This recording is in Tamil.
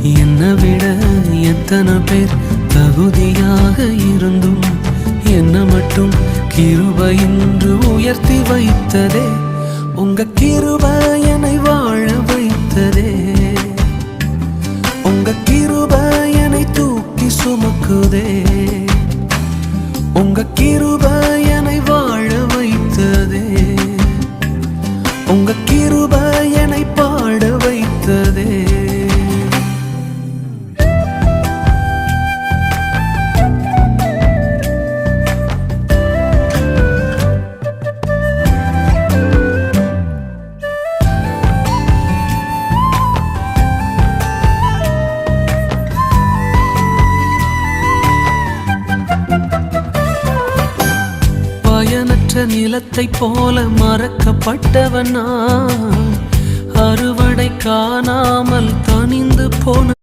என்னை விட எத்தனை பேர் தகுதியாக இருந்தும் என்ன மட்டும் கிருபை என்று உயர்த்தி வைத்ததே. உங்க கிருபை என்னை வாழ வைத்ததே. உங்க கிருபை என்னை தூக்கி சுமக்குதே. உங்க கிருபை என்னை வாழ வைத்ததே. உங்க கிருபை என்னை பாட வைத்ததே. பயனற்ற நிலத்தை போல மறக்கப்பட்டவன் நான், அறுவடை காணாமல் தனிந்து போன